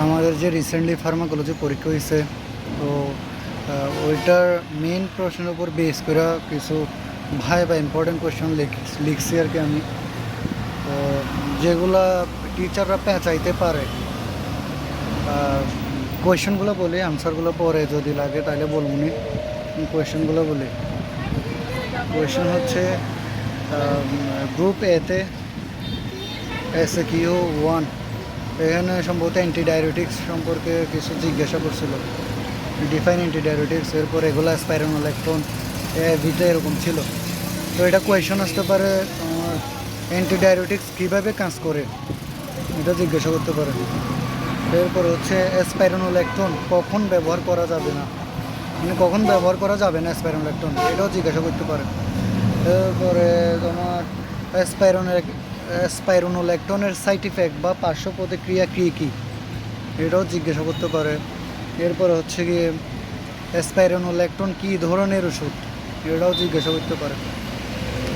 আমাদের যে recently pharmacology পরীক্ষা হয়েছে, তো ওইটার মেইন প্রশ্নের উপর বেস করে কিছু বা ইম্পর্টেন্ট কোয়েশ্চেন লিখছি আর কি আমি। তো যেগুলা টিচাররা পেঁচাইতে পারে, কোয়েশ্চেনগুলো বলি, আনসারগুলো পরে যদি লাগে তাহলে বলবো নি। কোয়েশ্চেনগুলো বলি। কোয়েশ্চেন হচ্ছে গ্রুপ এতে SAQ-1, এখানে সম্ভবত অ্যান্টিডায়োটিক্স সম্পর্কে কিছু জিজ্ঞাসা করছিল। ডিফাইন অ্যান্টিডায়োটিক্স, এরপর এগুলো স্পাইরোনোল্যাকটোন, ভিটা এরকম ছিল। তো এটা কোয়েশন আসতে পারে তোমার অ্যান্টিডায়োটিক্স কীভাবে কাজ করে, এটা জিজ্ঞাসা করতে পারে। এরপর হচ্ছে স্পাইরোনোল্যাকটোন কখন ব্যবহার করা যাবে না, মানে কখন ব্যবহার করা যাবে না স্পাইরোনোল্যাকটোন, এটাও জিজ্ঞাসা করতে পারে। এরপরে তোমার স্পাইরোনোল্যাকটোনের সাইড ইফেক্ট বা পার্শ্ব প্রতিক্রিয়া কী কী, এটাও জিজ্ঞাসা করতে পারে। এরপর হচ্ছে গিয়ে স্পাইরোনোল্যাকটোন কী ধরনের ওষুধ, এটাও জিজ্ঞাসা করতে পারে।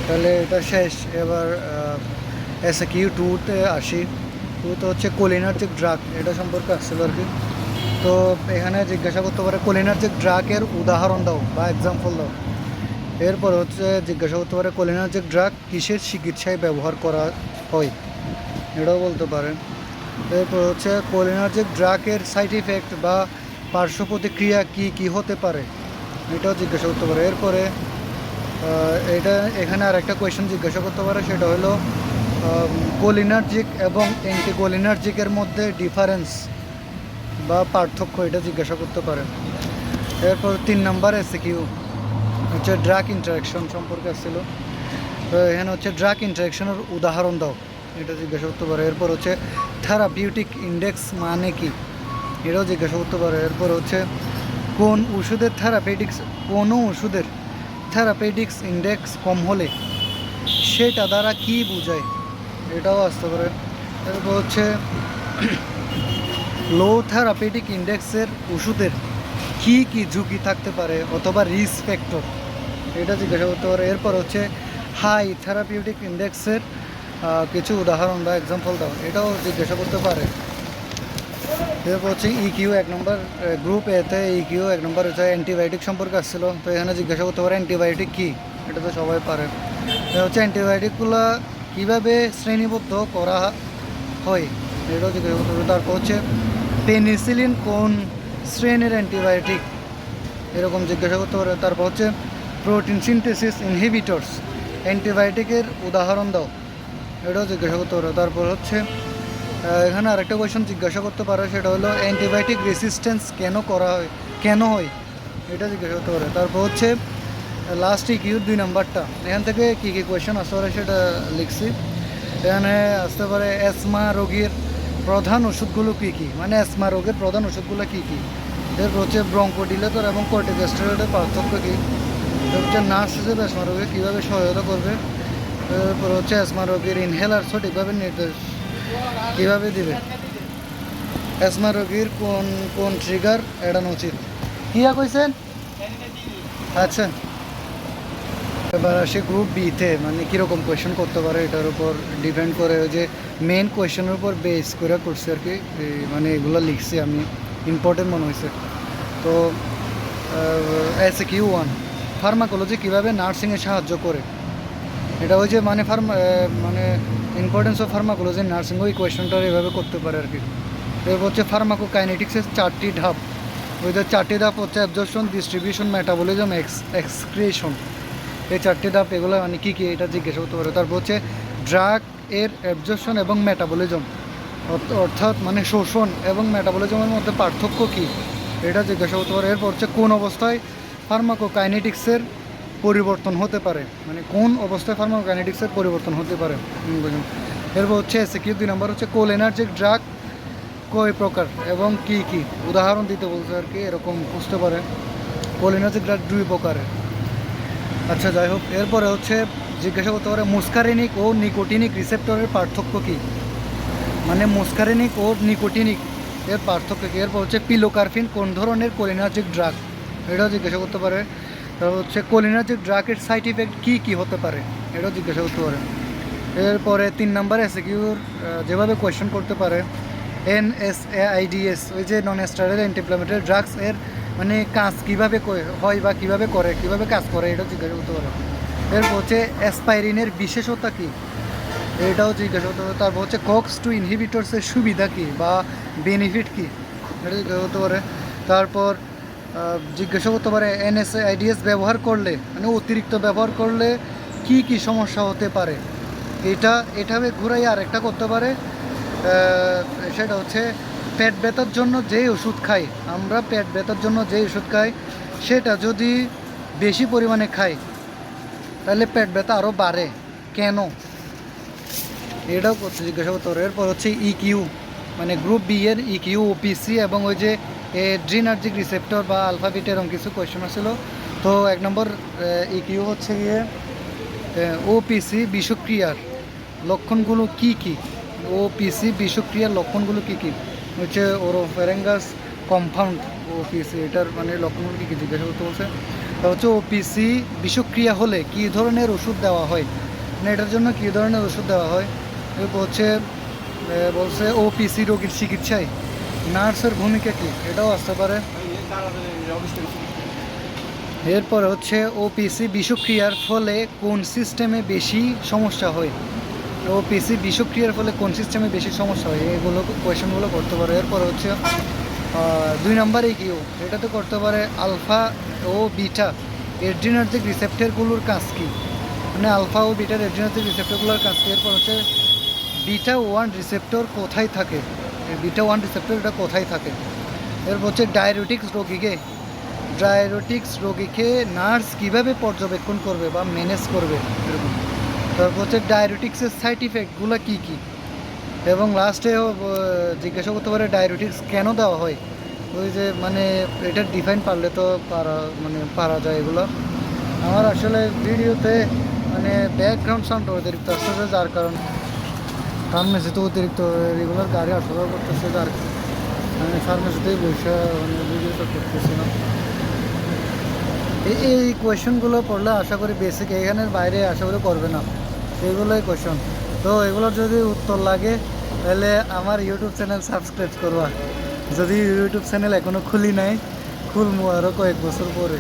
তাহলে এটা শেষ। এবার SAQ-2-তে আসি। টুতে হচ্ছে কোলিনার্জিক ড্রাগ, এটা সম্পর্কে আসছিল আর কি। তো এখানে জিজ্ঞাসা করতে পারে কোলিনার্জিক ড্রাগের উদাহরণ দাও বা এক্সাম্পল দাও। এরপর হচ্ছে জিজ্ঞাসা করতে পারে কোলিনার্জিক ড্রাগ কিসের চিকিৎসায় ব্যবহার করা হয়, এটাও বলতে পারে। এরপর হচ্ছে কোলিনার্জিক ড্রাগের সাইড ইফেক্ট বা পার্শ্ব প্রতিক্রিয়া কী কী হতে পারে, এটাও জিজ্ঞাসা করতে পারে। এরপরে এটা এখানে আর একটা কোয়েশ্চেন জিজ্ঞাসা করতে পারে, সেটা হলো কোলিনার্জিক এবং অ্যান্টিকোলিনার্জিকের মধ্যে ডিফারেন্স বা পার্থক্য, এটা জিজ্ঞাসা করতে পারে। এরপর 3 নম্বর SAQ হচ্ছে ড্রাগ ইন্টারাকশন সম্পর্কে আসছিল। তো এখানে হচ্ছে ড্রাগ ইন্টারাকশনের উদাহরণ দাও, এটা জিজ্ঞাসা করতে পারে। এরপর হচ্ছে থেরাপিউটিক ইন্ডেক্স মানে কি, এটাও জিজ্ঞাসা করতে পারে। এরপর হচ্ছে কোনো ওষুধের থেরাপিউটিক্স ইন্ডেক্স কম হলে সেটা দ্বারা কি বোঝায়, এটাও আসতে পারে। এরপর হচ্ছে লো থেরাপিউটিক ইন্ডেক্সের ওষুধের কী কী ঝুঁকি থাকতে পারে অথবা রিস্ক ফ্যাক্টর, এটা জিজ্ঞাসা করতে পারে। এরপর হচ্ছে হাই থেরাপিউটিক ইন্ডেক্সের কিছু উদাহরণ বা এক্সাম্পল দাও, এটাও জিজ্ঞাসা করতে পারে। এরপর হচ্ছে ইকিউ 1 নম্বর, গ্রুপ এতে ইকিউ 1 নম্বর হচ্ছে অ্যান্টিবায়োটিক সম্পর্কে আসছিলো। তো এখানে জিজ্ঞাসা করতে পারে অ্যান্টিবায়োটিক কী, এটা তো সবাই পারে। হচ্ছে অ্যান্টিবায়োটিকগুলো কীভাবে শ্রেণীবদ্ধ করা হয়, এটাও জিজ্ঞাসা করতে পারে। তারপর হচ্ছে পেনিসিলিন কোন শ্রেণীর অ্যান্টিবায়োটিক, এরকম জিজ্ঞাসা করতে পারে। তারপর হচ্ছে প্রোটিন সিনথেসিস ইনহিবিটরস অ্যান্টিবায়োটিকের উদাহরণ দাও, এটাও জিজ্ঞাসা করতে পারে। তারপর হচ্ছে এখানে আরেকটা কোয়েশন জিজ্ঞাসা করতে পারে, সেটা হলো অ্যান্টিবায়োটিক রেসিস্ট্যান্স কেন হয়, এটা জিজ্ঞাসা করতে পারে। তারপর হচ্ছে লাস্ট ইকিউ 2 নাম্বারটা, এখান থেকে কী কী কোয়েশন আসতে পারে সেটা লিখছি। এখানে আসতে পারে অ্যাসমা রোগীর প্রধান ওষুধগুলো কী কী, মানে অ্যাসমা রোগের প্রধান ওষুধগুলো কী কী। এরপর হচ্ছে ব্রঙ্কোডিলেটর এবং কর্টিকোস্টেরয়েডের পার্থক্য কী। এরপর হচ্ছে নার্স হিসেবে অ্যাসমা রোগীকে কীভাবে সহায়তা করবে। এরপর হচ্ছে অ্যাসমা রোগীর ইনহেলার সঠিকভাবে নির্দেশ কীভাবে দিবে। অ্যাসমা রোগীর কোন কোন ট্রিগার এড়ানো উচিত, কিয়া কইছেন। আচ্ছা, এবার আসে গ্রুপ বিতে, মানে কীরকম কোয়েশ্চেন করতে পারে এটার উপর ডিপেন্ড করে। ওই যে মেন কোয়েশ্চেনের উপর বেস করে করছি আর কি, মানে এগুলো লিখছি আমি, ইম্পর্টেন্ট মনে হয়েছে। তো SAQ-1 ফার্মাকোলজি কীভাবে নার্সিংয়ে সাহায্য করে, এটা ওই যে মানে ইম্পর্টেন্স অফ ফার্মাকোলজি নার্সিং, ওই কোয়েশ্চেনটা এভাবে করতে পারে আর কি। এরপর হচ্ছে ফার্মাকোকাইনেটিক্সের 4টি ধাপ, ওই যে 4টি ধাপ হচ্ছে অ্যাবজর্পশন, ডিস্ট্রিবিউশন, মেটাবলিজম, এক্সক্রিশন, এই 4টি ধাপ এগুলো মানে কী কী, এটা জিজ্ঞাসা করতে পারে। তারপর হচ্ছে ড্রাগ এর অ্যাবজর্পশন এবং মেটাবলিজম, অর্থাৎ মানে শোষণ এবং মেটাবলিজমের মধ্যে পার্থক্য কী, এটা জিজ্ঞাসা করতে পারে। এরপর হচ্ছে কোন অবস্থায় ফার্মাকোকাইনেটিক্সের পরিবর্তন হতে পারে, মানে কোন অবস্থায় ফার্মাকোকাইনেটিক্সের পরিবর্তন হতে পারে। এরপর হচ্ছে SAQ 2 নম্বর হচ্ছে কোলিনার্জিক ড্রাগ কয় প্রকার এবং কি কি, উদাহরণ দিতে বলছে আর কি, এরকম বুঝতে পারে। কোলিনার্জিক ড্রাগ 2 প্রকারের। আচ্ছা, যাই হোক। এরপরে হচ্ছে জিজ্ঞাসা করতে পারে মুস্কারিনিক ও নিকোটিনিক রিসেপ্টরের পার্থক্য কী, মানে মুস্কারিনিক ও নিকোটিনিক এর পার্থক্য কী। এরপর হচ্ছে পিলোকার্ফিন কোন ধরনের কোলিনার্জিক ড্রাগ, এটাও জিজ্ঞাসা করতে পারে। তারপর হচ্ছে কোলিনার্জিক ড্রাগের সাইড ইফেক্ট কী কী হতে পারে, এটাও জিজ্ঞাসা করতে পারে। এরপরে 3 নম্বর SAQ যেভাবে কোয়েশ্চেন করতে পারে, NSAIDs, ওই যে নন স্টেরয়েড অ্যান্টি-ইনফ্ল্যামেটরি ড্রাগস এর মানে কাজ কীভাবে হয় বা কীভাবে করে, কীভাবে কাজ করে, এটা জিজ্ঞাসা করতে পারে। এরপর হচ্ছে অ্যাসপাইরিনের বিশেষতা কী, এটাও জিজ্ঞাসা করতে পারে। তারপর হচ্ছে COX-2 ইনহিবিটরসের সুবিধা কী বা বেনিফিট কী, এটা জিজ্ঞাসা করতে পারে। তারপর জিজ্ঞাসা করতে পারে NSAIDs ব্যবহার করলে মানে অতিরিক্ত ব্যবহার করলে কি কি সমস্যা হতে পারে। এটা ঘুরাই আরেকটা করতে পারে, সেটা হচ্ছে পেট ব্যথার জন্য যে ওষুধ খাই আমরা, পেট ব্যথার জন্য যে ওষুধ খাই সেটা যদি বেশি পরিমাণে খাই তাহলে পেট ব্যথা আরও বাড়ে কেন, এটাও করতে জিজ্ঞাসা করতে পারে। এরপর হচ্ছে ইকিউ মানে গ্রুপ বি এর ইকিউ, OPC এবং ওই যে এড্রিনার্জিক রিসেপ্টর বা আলফা বিটা এরকম কিছু কোয়েশ্চেন ছিল। তো 1 নম্বর ইকিউ হচ্ছে গিয়ে OPC বিষক্রিয়ার লক্ষণগুলো কি কি, OPC বিষক্রিয়ার লক্ষণগুলো কি কি হচ্ছে ওরোফ্যারিঙ্গাস কম্পাউন্ড OPC, এটার মানে লক্ষণগুলো কী কী জিজ্ঞাসা করতে বলছে। তা হচ্ছে OPC বিষক্রিয়া হলে কী ধরনের ওষুধ দেওয়া হয়, মানে এটার জন্য কী ধরনের ওষুধ দেওয়া হয়। এরপর হচ্ছে বলছে OPC রোগীর চিকিৎসায় নার্সের ভূমিকা কী, এটাও আসতে পারে। এরপরে হচ্ছে OPC বিষক্রিয়ার ফলে কোন সিস্টেমে বেশি সমস্যা হয়, OPC বিষক্রিয়ার ফলে কোন সিস্টেমে বেশি সমস্যা হয়, এগুলো কোয়েশনগুলো করতে পারে। এরপর হচ্ছে 2 নম্বর ইকিউ, এটাতে করতে পারে আলফা ও বিটা এড্রিনার্জিক রিসেপ্টরগুলোর কাজ কী, মানে আলফা ও বিটার এড্রিনার্জিক রিসেপ্টরগুলোর কাজ কী। এরপর হচ্ছে β1 রিসেপ্টর কোথায় থাকে, β1 রিসেপ্টর এটা কোথায় থাকে। এরপর হচ্ছে ডায়াবেটিক্স রোগীকে নার্স কীভাবে পর্যবেক্ষণ করবে বা ম্যানেজ করবে এরকম। তারপর হচ্ছে ডায়াবেটিক্সের সাইড ইফেক্টগুলো কী কী, এবং লাস্টে জিজ্ঞাসা করতে পারে ডায়াবেটিক্স কেন দেওয়া হয়, ওই যে মানে এটার ডিফাইন পারলে তো পারা যায় এগুলো। আমার আসলে ভিডিওতে মানে ব্যাকগ্রাউন্ড সাউন্ড অতিরিক্ত আসতেছে, যার কারণ ফার্মেসিতে অতিরিক্ত রেগুলার গাড়ি আসা যাওয়া করতেছে, যার মানে ফার্মেসিতেই বসে মানে ভিডিওটা করতেছিলাম। এই কোয়েশনগুলো পড়লে আশা করি বেসিক এখানের বাইরে আশা করি করবে না, এগুলোই কোয়েশন। তো এগুলোর যদি উত্তর লাগে তাহলে আমার ইউটিউব চ্যানেল সাবস্ক্রাইব করবা, যদি ইউটিউব চ্যানেল এখনও খুলি নাই, খুলবো আরও কয়েক বছর পরে।